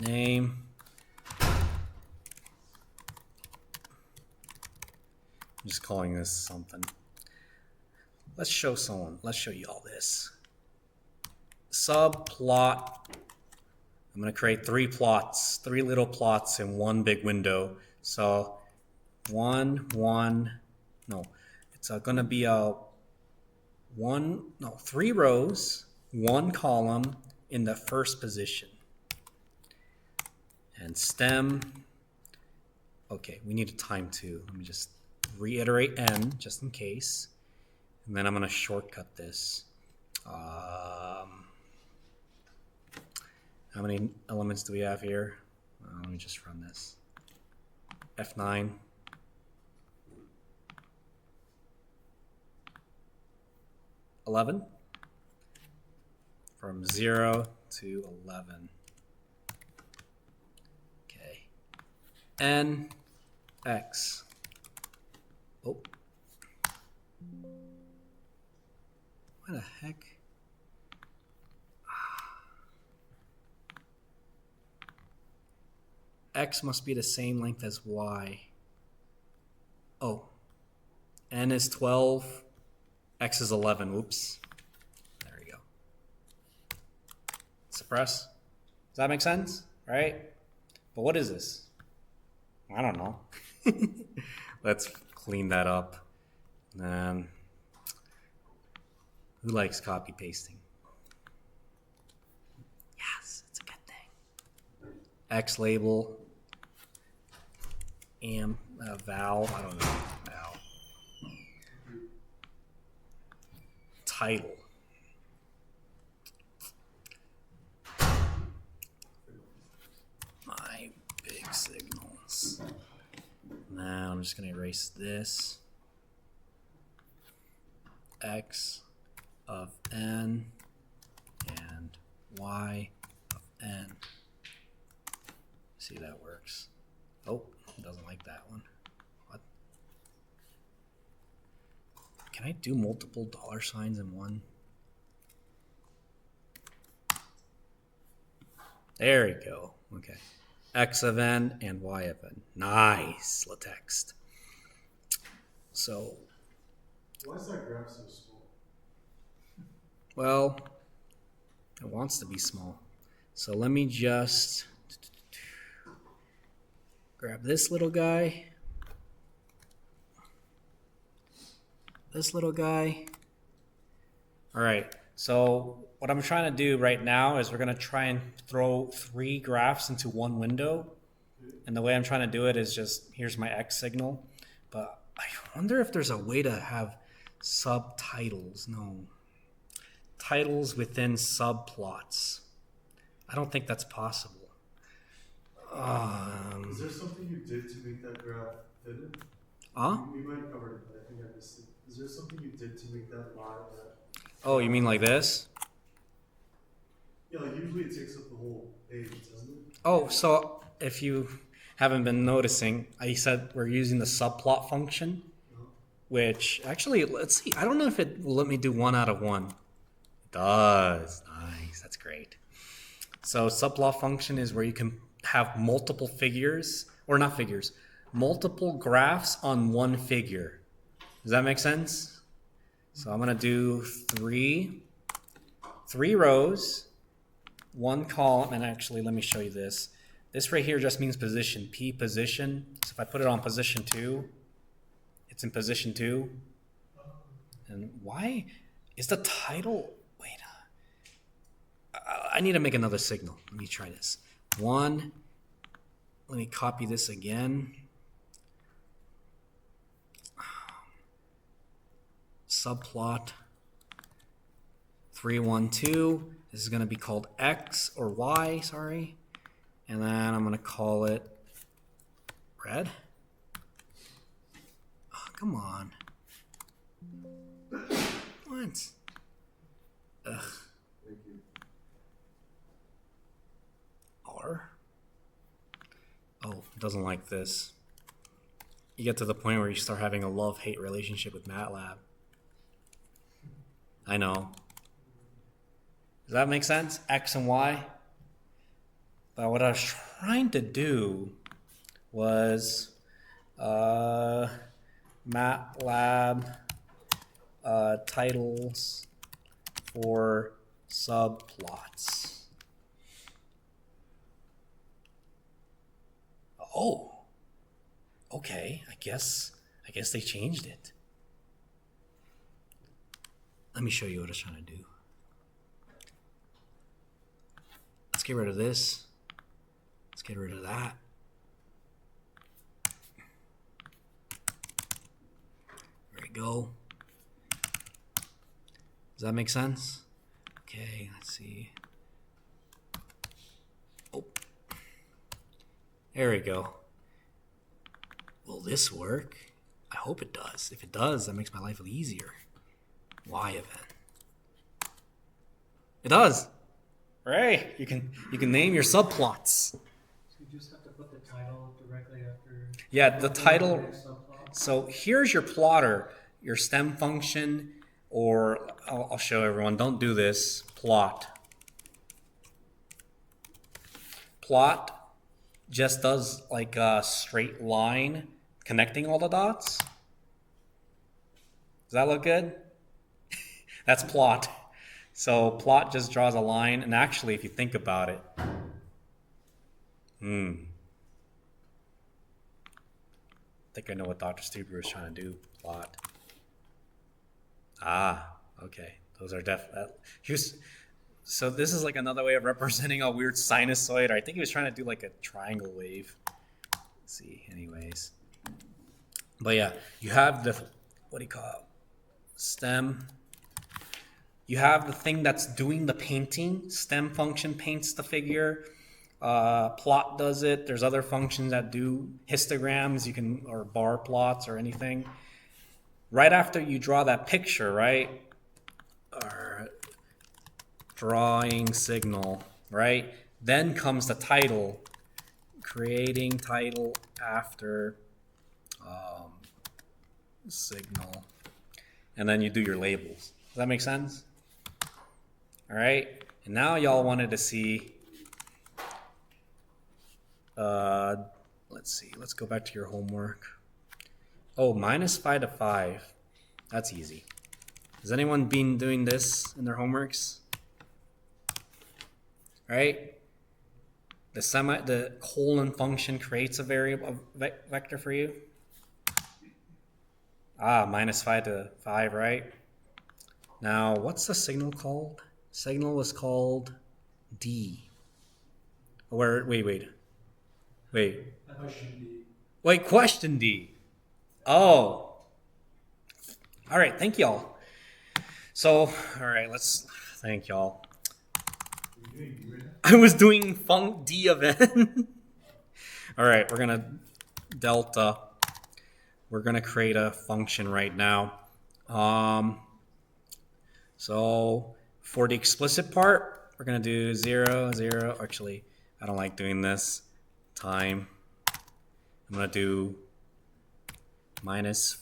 Name. I'm just calling this something. Let's show you all this. Subplot. I'm going to create 3 plots, 3 little plots in one big window. So it's going to be 3 rows, 1 column in the first position. And stem, okay, we need a time too. Let me just reiterate n just in case. And then I'm going to shortcut this. How many elements do we have here? Let me just run this. F9. $11. From 0 to 11. Okay. N, X. Oh. What the heck? X must be the same length as Y. Oh. N is 12. X is 11. Whoops. There we go. Suppress. Does that make sense? Right? But what is this? I don't know. Let's clean that up. Who likes copy pasting? Yes, it's a good thing. X label. Val. I don't know. Val. Title. My big signals. Now I'm just going to erase this. X of n and y of n. See if that works. Oh, it doesn't like that one. What? Can I do multiple dollar signs in one? There we go. Okay. X of n and y of n. Nice, LaText. So, Why is that graph so small? well, it wants to be small. So let me just grab this little guy. This little guy. All right. So what I'm trying to do right now is we're going to try and throw 3 graphs into one window. And the way I'm trying to do it is just, here's my X signal. But I wonder if there's a way to have subtitles. No. Titles within subplots. I don't think that's possible. Is there something you did to make that graph hidden? Huh? We might have covered it, but I think I missed it. Is there something you did to make that line that? Oh, you mean like this? Yeah, like usually it takes up the whole page, doesn't it? Oh, so if you haven't been noticing, I said we're using the subplot function, which actually, let's see. I don't know if it will let me do 1 out of 1. It does. Nice. That's great. So subplot function is where you can have multiple figures, or not figures, multiple graphs on one figure. Does that make sense? So I'm going to do 3 rows, 1 column, and actually let me show you this. This right here just means position, P position. So if I put it on position 2, it's in position 2. And why is the title? Wait, I need to make another signal. Let me try this. One. Let me copy this again. Subplot 312. This is going to be called X or Y, sorry. And then I'm going to call it red. Oh, come on. What? Ugh. Thank you. R? Oh, it doesn't like this. You get to the point where you start having a love-hate relationship with MATLAB. I know. Does that make sense? X and Y? But what I was trying to do was MATLAB titles for subplots. Oh, okay. I guess they changed it. Let me show you what I was trying to do. Let's get rid of this. Let's get rid of that. There we go. Does that make sense? Okay, let's see. Oh. There we go. Will this work? I hope it does. If it does, that makes my life a little easier. Y event. It does. Right. You can name your subplots. So you just have to put the title directly after. Yeah, the title. next subplot. So here's your plotter, your stem function, or I'll show everyone. Don't do this. Plot. Plot just does like a straight line connecting all the dots. Does that look good? That's plot. So plot just draws a line, and actually, if you think about it, I think I know what Dr. Stuber is trying to do. Plot. Ah, okay. Those are so this is like another way of representing a weird sinusoid. I think he was trying to do like a triangle wave. Let's see, anyways. But yeah, you have the, what do you call it? Stem. You have the thing that's doing the painting. Stem function paints the figure. Plot does it. There's other functions that do histograms, you can, or bar plots or anything. Right after you draw that picture, right? Or drawing signal, right? Then comes the title. Creating title after signal. And then you do your labels. Does that make sense? All right. And now y'all wanted to see, let's see, let's go back to your homework. Oh, -5 to 5. That's easy. Has anyone been doing this in their homeworks? Right? The colon function creates a variable vector for you. Ah, -5 to 5, right? Now, what's the signal called? Signal was called D. Wait. Wait, question D. Oh. All right, thank y'all. So, all right, thank y'all. I was doing func D event. All right, we're gonna delta. We're gonna create a function right now. So for the explicit part, we're gonna do 0, 0. Actually, I don't like doing this. Time. I'm gonna do minus.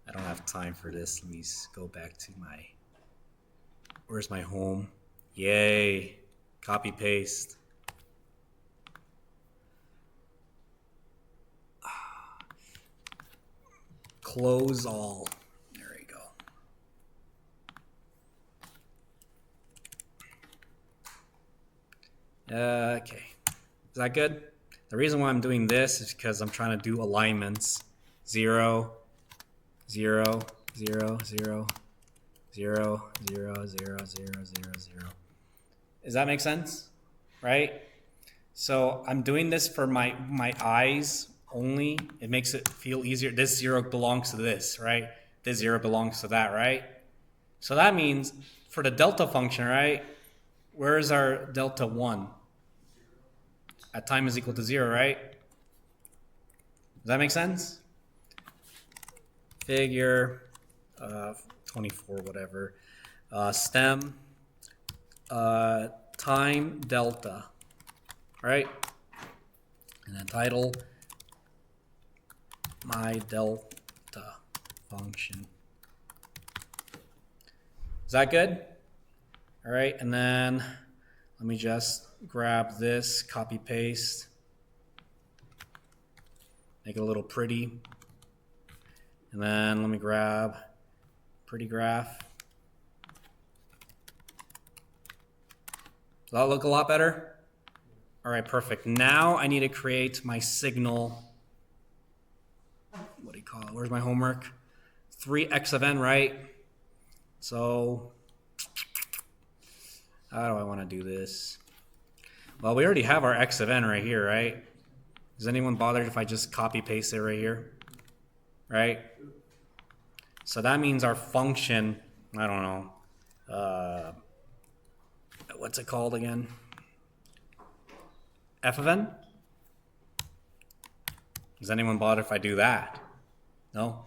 I don't have time for this. Let me go back to where's my home? Yay. Copy paste. Close all. There we go. Okay. Is that good? The reason why I'm doing this is because I'm trying to do alignments. 0, 0, 0, 0, 0, 0, 0, 0, 0, 0. Does that make sense? Right? So I'm doing this for my eyes only. It makes it feel easier. This 0 belongs to this, right? This 0 belongs to that, right? So that means for the delta function, right? Where is our delta 1? At time is equal to 0, right? Does that make sense? Figure 24, whatever. Stem time delta, right? And then title my delta function. Is that good? All right, and then let me just grab this, copy paste, make it a little pretty. And then let me grab pretty graph. Does that look a lot better? All right, perfect. Now I need to create my signal. What do you call it? Where's my homework? 3x of n, right? So how do I want to do this? Well, we already have our x of n right here, right? Is anyone bothered if I just copy paste it right here? Right? So that means our function, I don't know, what's it called again? F of n? Does anyone bother if I do that? No?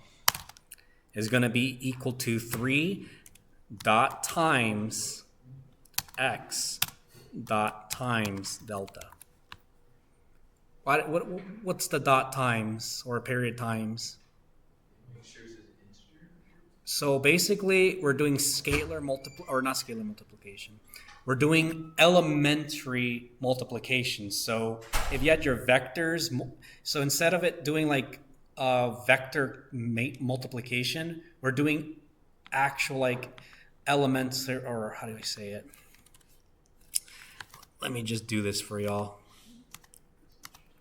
Is going to be equal to 3 dot times x dot times delta. What's the dot times or period times? So basically, we're doing scalar multiplication. We're doing elementary multiplication. So if you had your vectors, so instead of it doing like vector multiplication, we're doing actual like elements, or how do I say it? Let me just do this for y'all.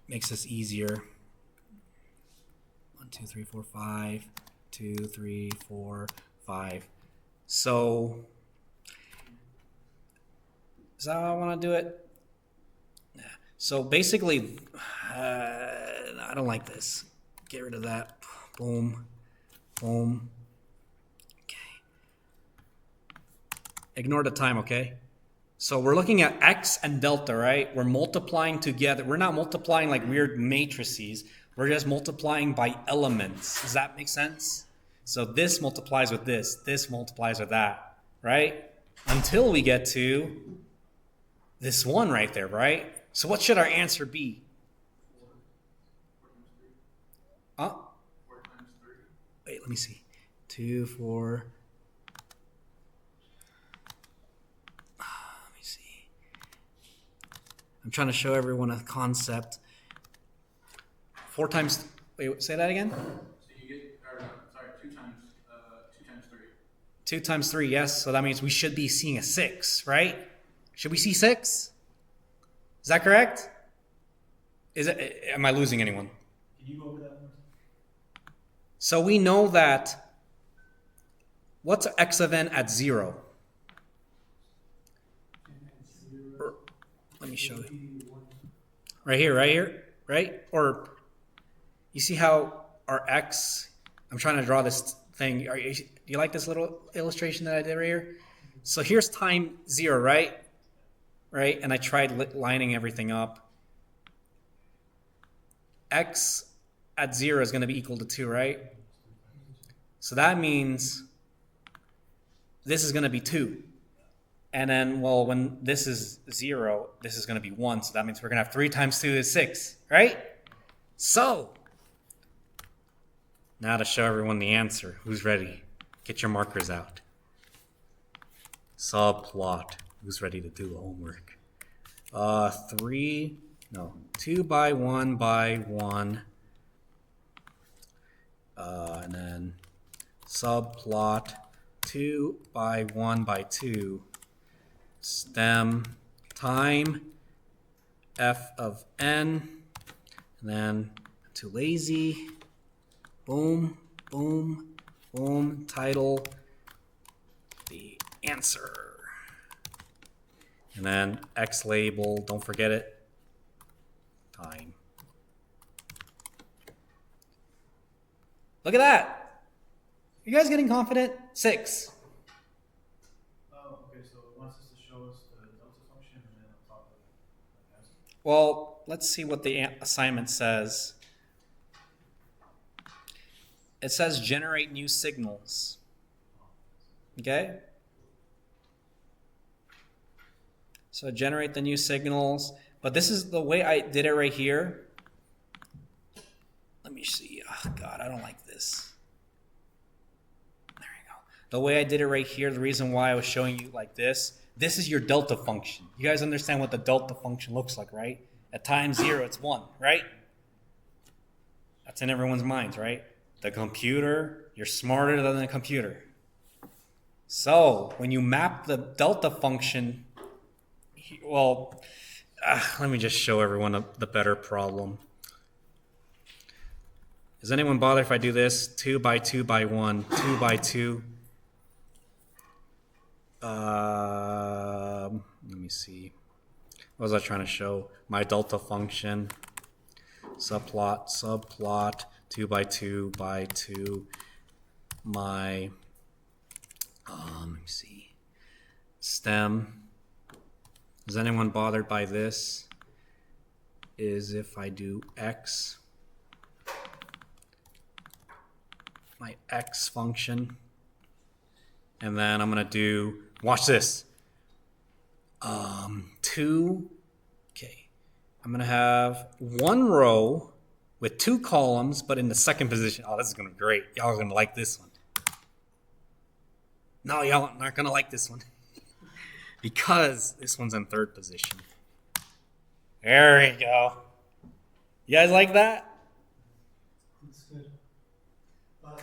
Makes this easier. 1, 2, 3, 4, 5. 2, 3, 4, 5. So is that how I want to do it? Yeah. So basically, I don't like this. Get rid of that. Boom. Boom. Okay. Ignore the time, okay? So we're looking at x and delta, right? We're multiplying together. We're not multiplying like weird matrices. We're just multiplying by elements. Does that make sense? So this multiplies with this multiplies with that, right? Until we get to this one right there, right? So what should our answer be? 4 times 3. Wait, let me see. 2, 4. Let me see. I'm trying to show everyone a concept. 4 times, wait, say that again? 2 times 3, yes. So that means we should be seeing a 6, right? Should we see 6? Is that correct? Am I losing anyone? Can you go over that one? So we know that, what's x of n at 0? Let me show you. Right here, right? Or you see how our x, I'm trying to draw this thing. Do you like this little illustration that I did right here? So here's time 0, right? Right? And I tried lining everything up. X at 0 is going to be equal to 2, right? So that means this is going to be 2. And then, well, when this is 0, this is going to be 1. So that means we're going to have 3 times 2 is 6, right? So now to show everyone the answer. Who's ready? Get your markers out. Subplot. Who's ready to do the homework? 2 by 1 by 1. And then subplot 2 by 1 by 2. Stem time f of n. And then too lazy. Boom, boom, boom, title, the answer. And then X label, don't forget it, time. Look at that. You guys getting confident? 6. Oh, okay, so it wants us to show us the delta function and then on top of it, answer. Well, let's see what the assignment says. It says generate new signals. Okay? So generate the new signals. But this is the way I did it right here. Let me see. Oh, God, I don't like this. There you go. The way I did it right here, the reason why I was showing you like this is your delta function. You guys understand what the delta function looks like, right? At time 0, it's 1, right? That's in everyone's minds, right? The computer, you're smarter than the computer. So when you map the delta function, well, let me just show everyone the better problem. Does anyone bother if I do this? 2 by 2 by 1, 2 by 2. Let me see. What was I trying to show? My delta function. Subplot, 2 by 2 by 2. My, let me see. Stem. Is anyone bothered by this? Is if I do X, my X function, and then I'm gonna do, watch this. 2, okay. I'm gonna have 1 row with 2 columns, but in the second position. Oh, this is gonna be great. Y'all are gonna like this one. No, y'all aren't gonna like this one. Because this one's in 3rd position. There we go. You guys like that? It's good.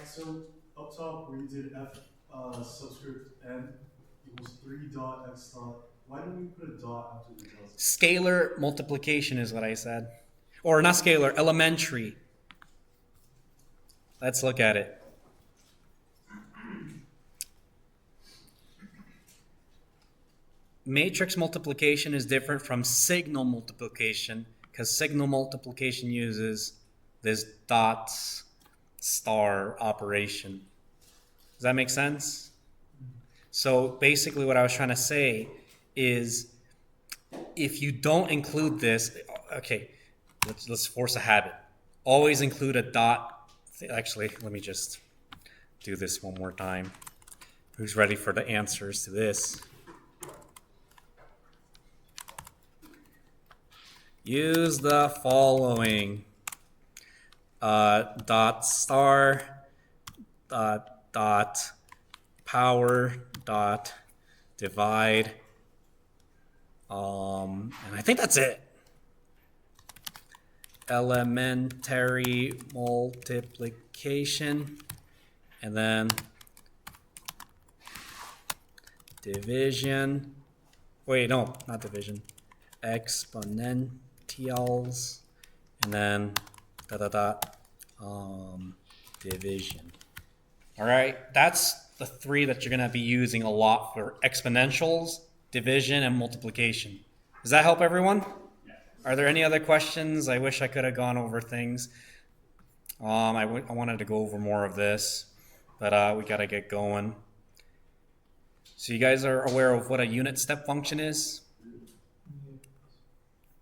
So up top where you did F subscript n equals 3 dot x dot, why don't we put a dot after the delta? Scalar multiplication is what I said. Or not scalar, elementary. Let's look at it. Matrix multiplication is different from signal multiplication because signal multiplication uses this dot star operation. Does that make sense? So basically what I was trying to say is if you don't include this, okay, let's force a habit. Always include a dot. Actually, let me just do this one more time. Who's ready for the answers to this? Use the following. Dot star, dot power, dot divide. And I think that's it. Elementary multiplication. And then division. Wait, no, not division. Exponentials. And then division. All right, that's the 3 that you're going to be using a lot for exponentials, division, and multiplication. Does that help everyone? Are there any other questions? I wish I could have gone over things. I wanted to go over more of this, but we got to get going. So you guys are aware of what a unit step function is?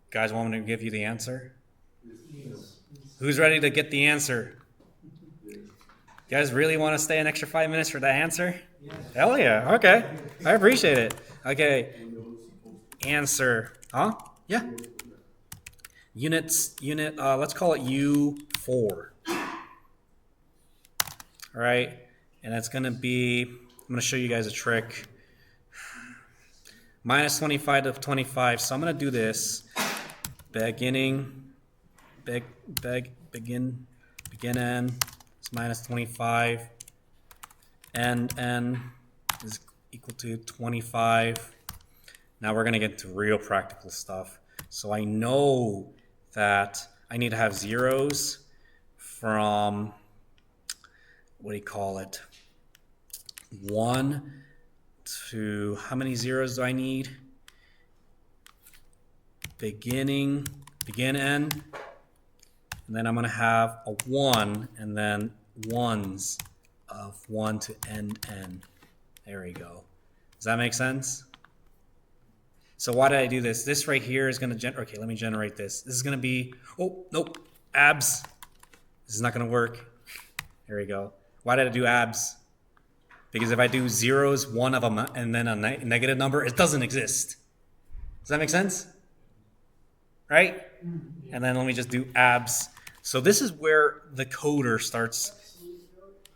Guys want me to give you the answer? Yes. Who's ready to get the answer? You guys really want to stay an extra 5 minutes for the answer? Yes. Hell yeah. Okay. I appreciate it. Okay. Answer. Huh? Yeah. Unit, let's call it U4. All right. And it's going to be, I'm going to show you guys a trick. Minus 25 to 25. So I'm going to do this. Beginning, begin n is minus 25. End n is equal to 25. Now we're going to get to real practical stuff. So I know that I need to have zeros from, what do you call it? 1 to, how many zeros do I need? Begin end. And then I'm going to have a 1 and then ones of 1 to end n. There we go. Does that make sense? So why did I do this? This right here is going to okay, let me generate this. This is going to be, oh, nope, abs. This is not going to work. There we go. Why did I do abs? Because if I do zeros, one of them, and then a negative number, it doesn't exist. Does that make sense? Right? And then let me just do abs. So this is where the coder starts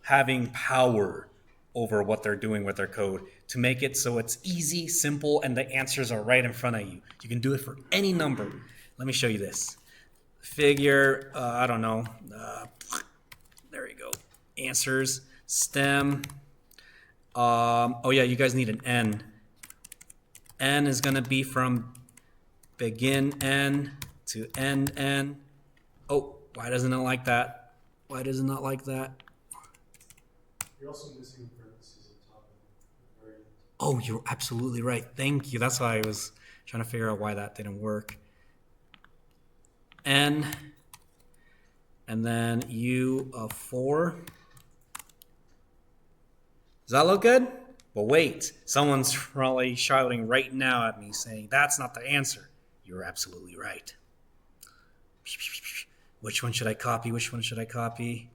having power over what they're doing with their code to make it so it's easy, simple, and the answers are right in front of you. You can do it for any number. Let me show you this. Figure, I don't know. There we go. Answers, stem. Oh yeah, you guys need an n. N is going to be from begin n to end n. Oh, why doesn't it like that? Why does it not like that? You're also missing parentheses on top of the very end. Oh, you're absolutely right. Thank you. That's why I was trying to figure out why that didn't work. N, and then U of 4. Does that look good? But wait, someone's probably shouting right now at me saying, that's not the answer. You're absolutely right. Which one should I copy? Which one should I copy?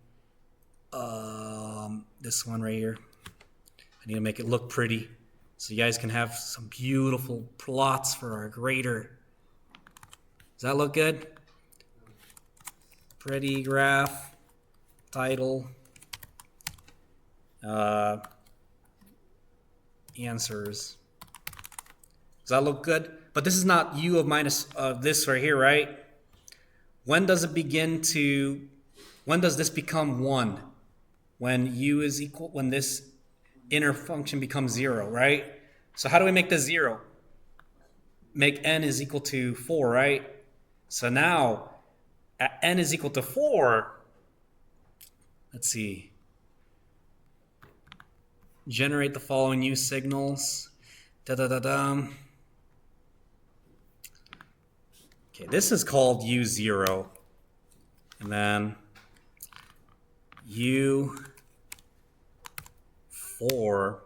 This one right here. I need to make it look pretty so you guys can have some beautiful plots for our grader. Does that look good? Pretty graph, title, answers. Does that look good? But this is not u of minus this right here, right? When does it begin to, when does this become 1? When u is equal, when this inner function becomes 0, right? So how do we make this 0? Make n is equal to 4, right? So now, at n is equal to 4, let's see. Generate the following u signals. Da-da-da-da. Okay, this is called u0. And then u4.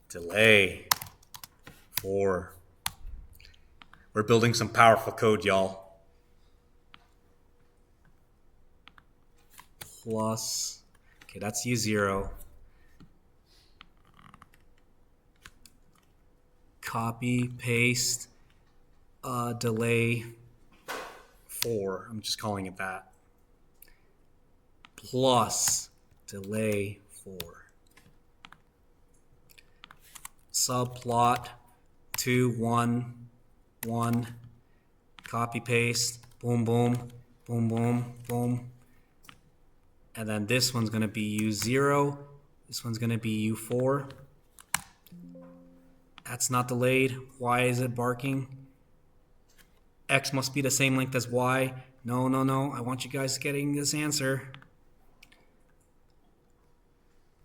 Delay 4. We're building some powerful code, y'all. Plus, okay, that's u0. Copy, paste, delay 4. I'm just calling it that. Plus delay 4. Subplot 2, 1, 1. Copy, paste, boom, boom, boom, boom, boom. And then this one's going to be u0. This one's going to be u4. That's not delayed. Why is it barking? X must be the same length as Y. No, no, no. I want you guys getting this answer.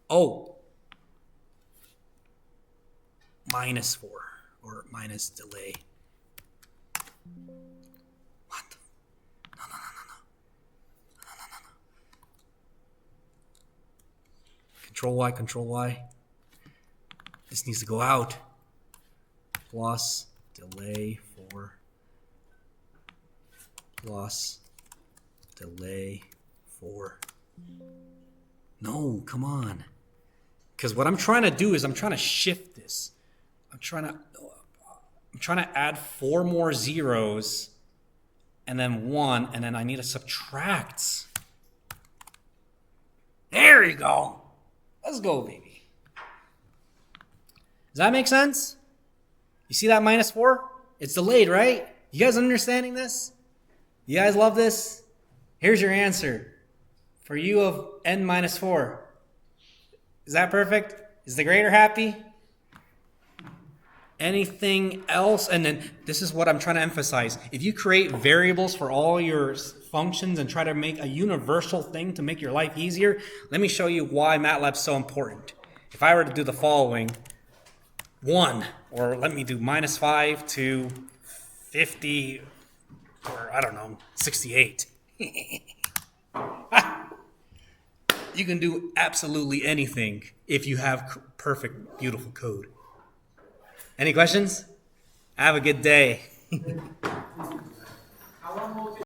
Oh. Minus 4 or minus delay. What? No, no, no, no, no. No, no, no, no. Control Y, Control Y. This needs to go out. Plus delay 4 plus delay 4. No, come on. Because what I'm trying to do is I'm trying to shift this. I'm trying to add 4 more zeros and then 1, and then I need to subtract. There you go. Let's go, baby. Does that make sense? You see that minus 4? It's delayed, right? You guys understanding this? You guys love this? Here's your answer. For u of n minus 4. Is that perfect? Is the grader happy? Anything else? And then this is what I'm trying to emphasize. If you create variables for all your functions and try to make a universal thing to make your life easier, let me show you why MATLAB's so important. If I were to do the following, 1, or let me do -5 to 50, or I don't know, 68. You can do absolutely anything if you have perfect, beautiful code. Any questions? Have a good day.